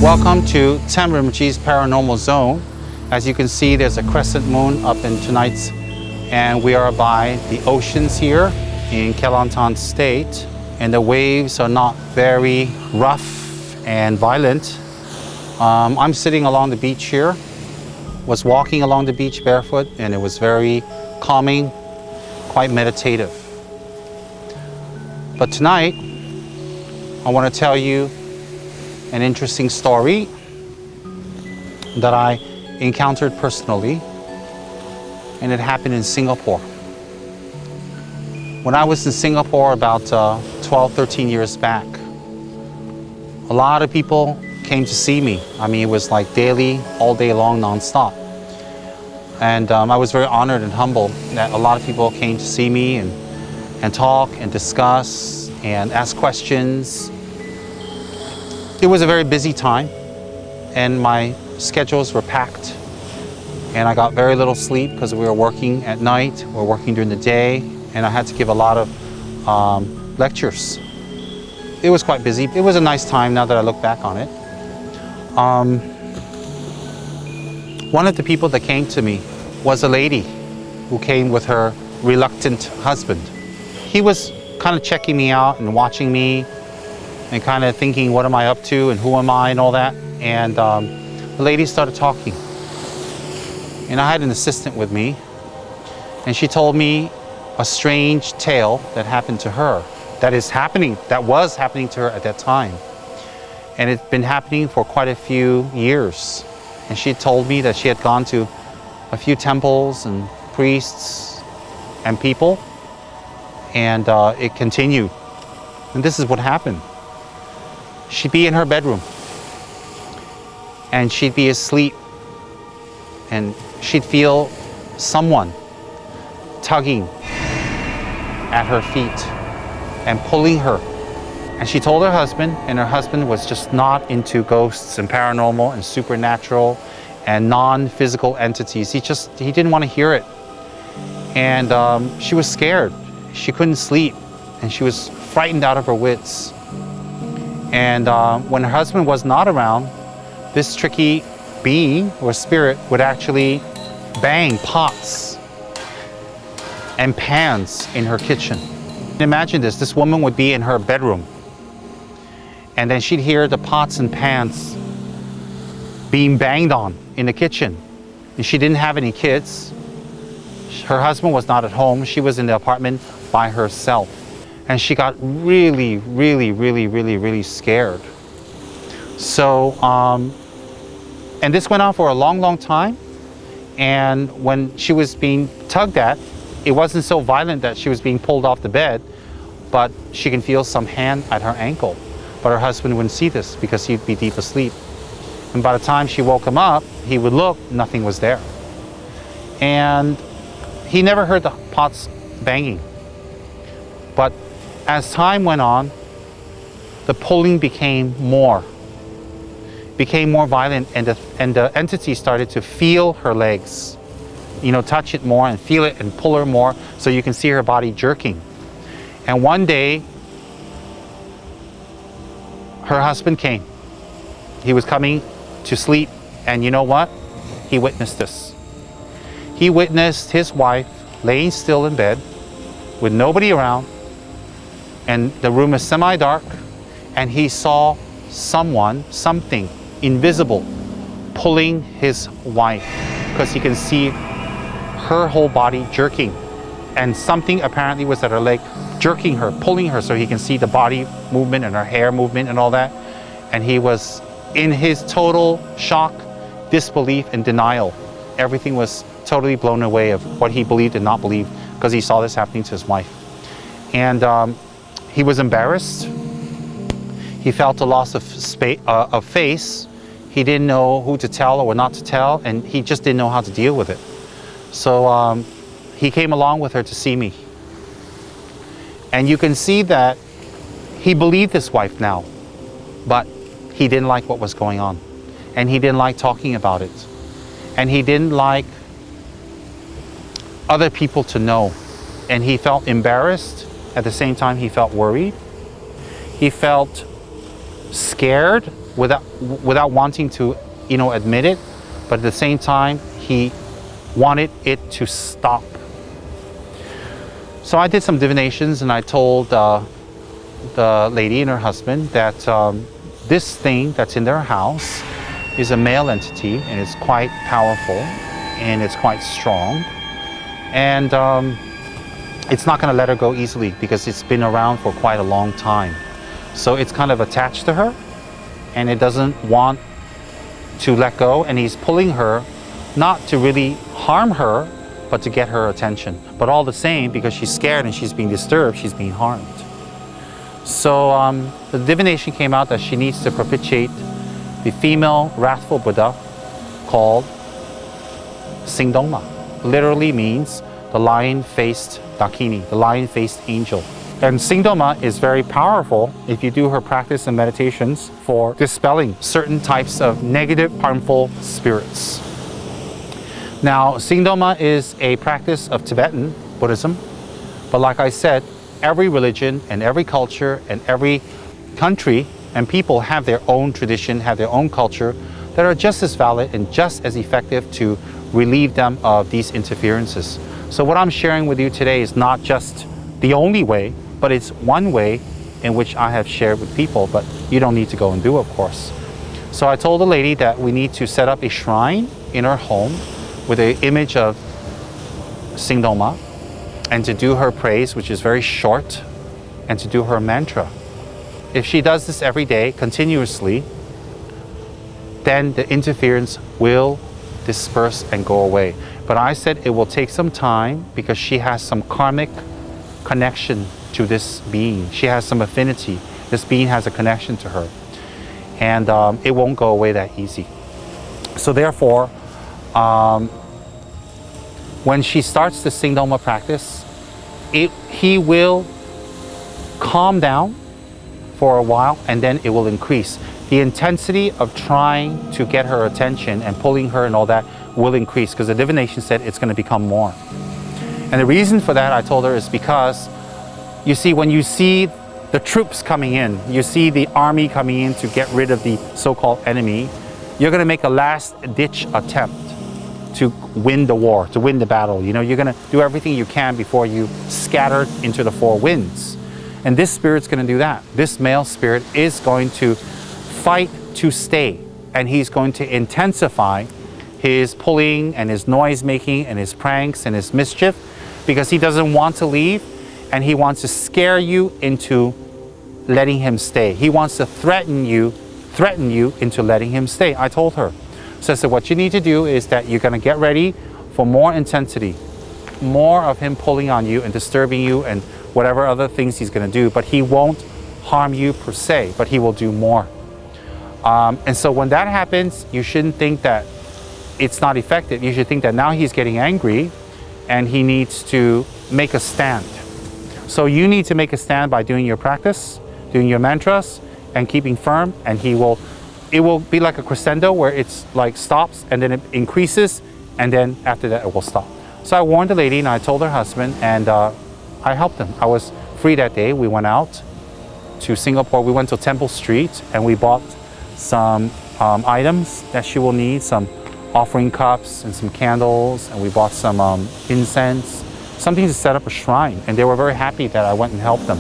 Welcome to Tsem Rinpoche's Paranormal Zone. As you can see, there's a crescent moon up in tonight's, and we are by the oceans here in Kelantan State, and the waves are not very rough and violent. I'm sitting along the beach here, was walking along the beach barefoot, and it was very calming, quite meditative. But tonight, I want to tell you an interesting story that I encountered personally, and it happened in Singapore. When I was in Singapore about 12, 13 years back, a lot of people came to see me. I mean, it was like daily, all day long, non-stop. And I was very honored and humbled that a lot of people came to see me and talk and discuss and ask questions. It was a very busy time, and my schedules were packed, and I got very little sleep because we were working at night, we were working during the day, and I had to give a lot of lectures. It was quite busy. It was a nice time now that I look back on it. One of the people that came to me was a lady who came with her reluctant husband. He was kind of checking me out and watching me and kind of thinking, what am I up to and who am I and all that. And the lady started talking. And I had an assistant with me, and she told me a strange tale that happened to her, that was happening to her at that time. And it's been happening for quite a few years. And she told me that she had gone to a few temples and priests and people, and it continued. And this is what happened. She'd be in her bedroom, and she'd be asleep, and she'd feel someone tugging at her feet and pulling her. And she told her husband, and her husband was just not into ghosts and paranormal and supernatural and non-physical entities. He didn't want to hear it. And she was scared. She couldn't sleep, and she was frightened out of her wits. And when her husband was not around, this tricky being or spirit would actually bang pots and pans in her kitchen. Imagine this woman would be in her bedroom, and then she'd hear the pots and pans being banged on in the kitchen. And she didn't have any kids. Her husband was not at home. She was in the apartment by herself. And she got really, really, really, really, really scared. So, and this went on for a long, long time. And when she was being tugged at, it wasn't so violent that she was being pulled off the bed, but she can feel some hand at her ankle. But her husband wouldn't see this because he'd be deep asleep. And by the time she woke him up, he would look, nothing was there. And he never heard the pots banging. But as time went on, the pulling became more violent, and the entity started to feel her legs, touch it more and feel it and pull her more, so you can see her body jerking. And one day, her husband came. He was coming to sleep, and you know what? He witnessed this. He witnessed his wife laying still in bed with nobody around, and the room is semi-dark, and he saw something invisible pulling his wife, because he can see her whole body jerking, and something apparently was at her leg jerking her, pulling her, so he can see the body movement and her hair movement and all that. And he was in his total shock, disbelief, and denial. Everything was totally blown away of what he believed and not believed, because he saw this happening to his wife. And he was embarrassed. He felt a loss of face. He didn't know who to tell or not to tell, and he just didn't know how to deal with it. So he came along with her to see me. And you can see that he believed his wife now, but he didn't like what was going on. And he didn't like talking about it. And he didn't like other people to know. And he felt embarrassed. At the same time, he felt worried. He felt scared without wanting to, admit it, but at the same time, he wanted it to stop. So I did some divinations, and I told the lady and her husband that this thing that's in their house is a male entity, and it's quite powerful, and it's quite strong, and it's not going to let her go easily because it's been around for quite a long time. So it's kind of attached to her, and it doesn't want to let go, and he's pulling her not to really harm her, but to get her attention. But all the same, because she's scared and she's being disturbed, she's being harmed. So the divination came out that she needs to propitiate the female wrathful Buddha called Singdongma. Literally means the lion-faced Dakini, the lion-faced angel. And Singdongma is very powerful if you do her practice and meditations for dispelling certain types of negative, harmful spirits. Now, Singdongma is a practice of Tibetan Buddhism, but like I said, every religion and every culture and every country and people have their own tradition, have their own culture that are just as valid and just as effective to relieve them of these interferences. So what I'm sharing with you today is not just the only way, but it's one way in which I have shared with people, but you don't need to go and do, of course. So I told the lady that we need to set up a shrine in her home with an image of Singdongma, and to do her praise, which is very short, and to do her mantra. If she does this every day, continuously, then the interference will disperse and go away. But I said it will take some time because she has some karmic connection to this being. She has some affinity. This being has a connection to her. And it won't go away that easy. So therefore, when she starts the Singdongma practice, he will calm down for a while, and then it will increase. The intensity of trying to get her attention and pulling her and all that will increase because the divination said it's going to become more. And the reason for that, I told her, is because you see, when you see the troops coming in, you see the army coming in to get rid of the so-called enemy, you're going to make a last-ditch attempt to win the war, to win the battle. You're going to do everything you can before you scatter into the four winds. And this spirit's going to do that. This male spirit is going to fight to stay, and he's going to intensify his pulling and his noise making and his pranks and his mischief because he doesn't want to leave, and he wants to scare you into letting him stay. He wants to threaten you into letting him stay. I told her. So I said, what you need to do is that you're going to get ready for more intensity, more of him pulling on you and disturbing you and whatever other things he's going to do, but he won't harm you per se, but he will do more. And so when that happens, you shouldn't think that it's not effective. You should think that now he's getting angry and he needs to make a stand. So you need to make a stand by doing your practice, doing your mantras, and keeping firm, and it will be like a crescendo where it's like stops and then it increases, and then after that it will stop. So I warned the lady and I told her husband, and I helped him. I was free that day. We went out to Singapore. We went to Temple Street and we bought some items that she will need, some offering cups and some candles, and we bought some incense, something to set up a shrine. And they were very happy that I went and helped them.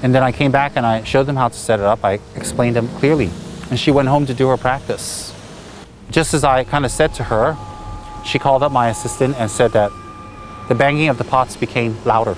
And then I came back and I showed them how to set it up. I explained them clearly. And she went home to do her practice. Just as I kind of said to her, she called up my assistant and said that the banging of the pots became louder.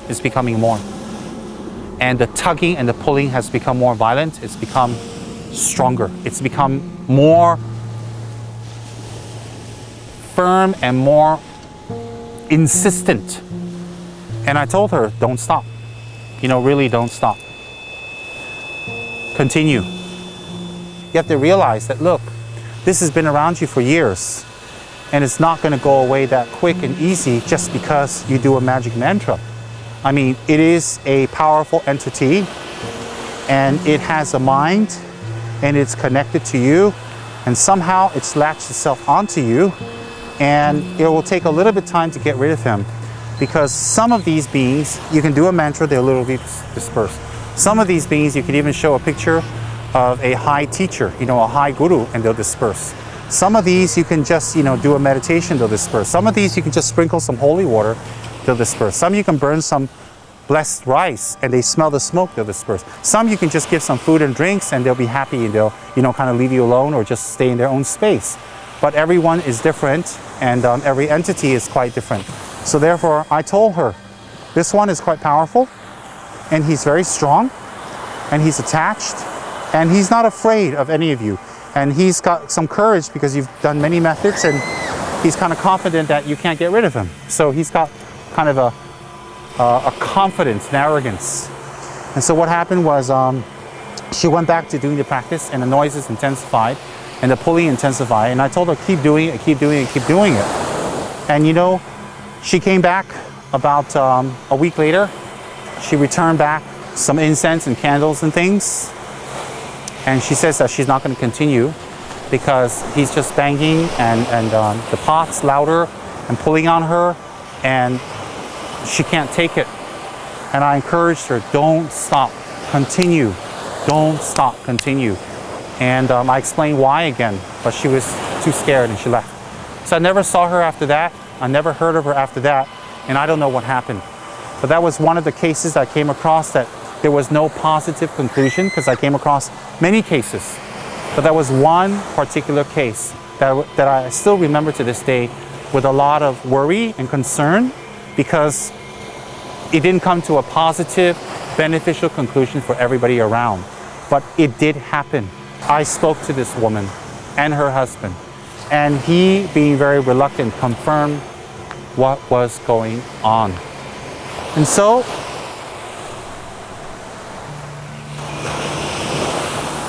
It's becoming more. And the tugging and the pulling has become more violent. It's become stronger. It's become more firm and more insistent. And I told her, don't stop. Really don't stop. Continue. You have to realize that, look, this has been around you for years, and it's not going to go away that quick and easy just because you do a magic mantra. I mean, it is a powerful entity, and it has a mind, and it's connected to you, and somehow it's latched itself onto you, and it will take a little bit of time to get rid of him, because some of these beings, you can do a mantra, they'll literally disperse. Some of these beings, you can even show a picture, of a high teacher, a high guru, and they'll disperse. Some of these you can just, do a meditation, they'll disperse. Some of these you can just sprinkle some holy water, they'll disperse. Some you can burn some blessed rice and they smell the smoke, they'll disperse. Some you can just give some food and drinks and they'll be happy and they'll, kind of leave you alone or just stay in their own space. But everyone is different and every entity is quite different. So therefore, I told her, this one is quite powerful and he's very strong and he's attached and he's not afraid of any of you. And he's got some courage because you've done many methods and he's kind of confident that you can't get rid of him. So he's got kind of a confidence and arrogance. And so what happened was she went back to doing the practice and the noises intensified and the pulling intensified. And I told her, keep doing it, keep doing it, keep doing it. And she came back about a week later. She returned back some incense and candles and things. And she says that she's not going to continue because he's just banging and the pot's louder and pulling on her and she can't take it. And I encouraged her, don't stop, continue, don't stop, continue. And I explained why again, but she was too scared and she left. So I never saw her after that. I never heard of her after that. And I don't know what happened. But that was one of the cases I came across that there was no positive conclusion because I came across many cases. But that was one particular case that I still remember to this day with a lot of worry and concern because it didn't come to a positive, beneficial conclusion for everybody around. But it did happen. I spoke to this woman and her husband, and he, being very reluctant, confirmed what was going on. And so,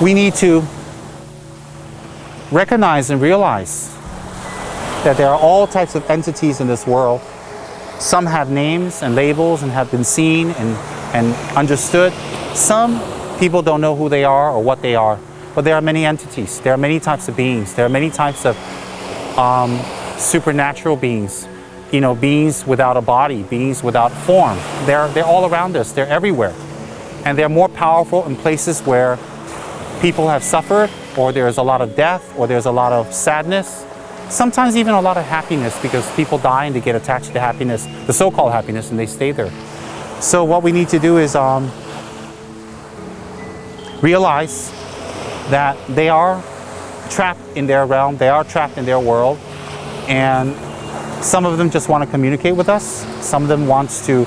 we need to recognize and realize that there are all types of entities in this world. Some have names and labels and have been seen and understood. Some people don't know who they are or what they are. But there are many entities. There are many types of beings. There are many types of supernatural beings. Beings without a body, beings without form. They're all around us. They're everywhere. And they're more powerful in places where people have suffered, or there's a lot of death, or there's a lot of sadness. Sometimes even a lot of happiness because people die and they get attached to happiness, the so-called happiness, and they stay there. So what we need to do is realize that they are trapped in their realm, they are trapped in their world, and some of them just want to communicate with us, some of them wants to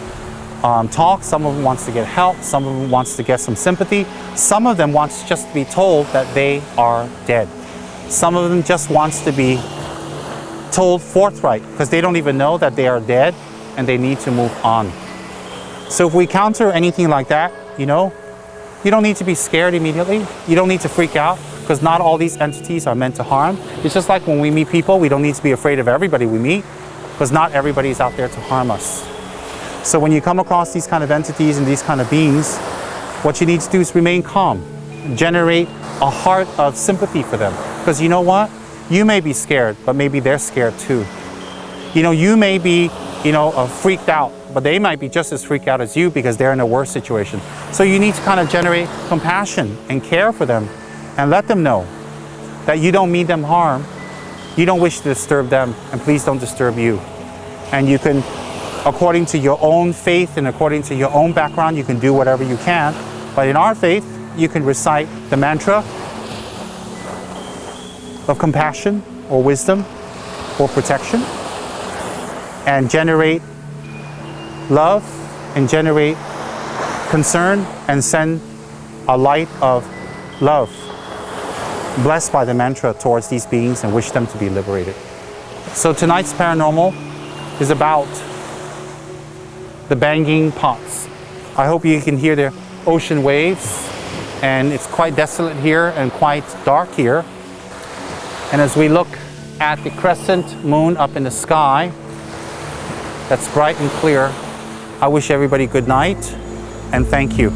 talk, some of them wants to get help, some of them wants to get some sympathy, some of them wants just to be told that they are dead. Some of them just wants to be told forthright because they don't even know that they are dead and they need to move on. So if we counter anything like that, you don't need to be scared immediately. You don't need to freak out because not all these entities are meant to harm. It's just like when we meet people, we don't need to be afraid of everybody we meet because not everybody is out there to harm us. So when you come across these kind of entities and these kind of beings, what you need to do is remain calm, generate a heart of sympathy for them. Because you know what? You may be scared, but maybe they're scared too. You may be, freaked out, but they might be just as freaked out as you because they're in a worse situation. So you need to kind of generate compassion and care for them and let them know that you don't mean them harm. You don't wish to disturb them, and please don't disturb you. And you can, according to your own faith and according to your own background, you can do whatever you can. But in our faith, you can recite the mantra of compassion or wisdom or protection and generate love and generate concern and send a light of love blessed by the mantra towards these beings and wish them to be liberated. So tonight's paranormal is about the banging pots. I hope you can hear the ocean waves, and it's quite desolate here and quite dark here. And as we look at the crescent moon up in the sky, that's bright and clear, I wish everybody good night and thank you.